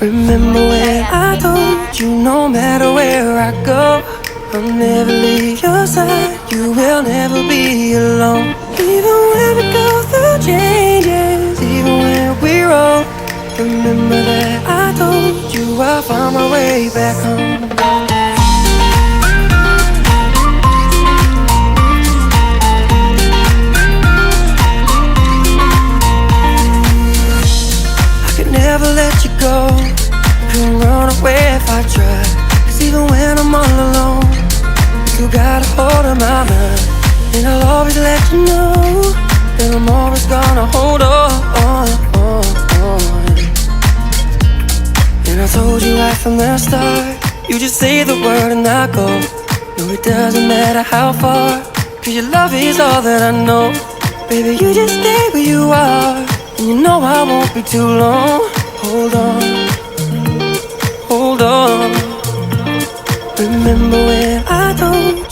Remember when I told you no matter where I go, I'll never leave your side, you will never be alone. Even when we go through changes, even when we're old, remember that I told you I'll find my way back home. Never let you go, couldn't run away if I tried. Cause even when I'm all alone, you got a hold of my mind. And I'll always let you know that I'm always gonna hold on. And I told you right from the start, you just say the word and I go. No, it doesn't matter how far, cause your love is all that I know. Baby, you just stay where you are, and you know I won't be too long. Hold on, hold on. Remember when I told you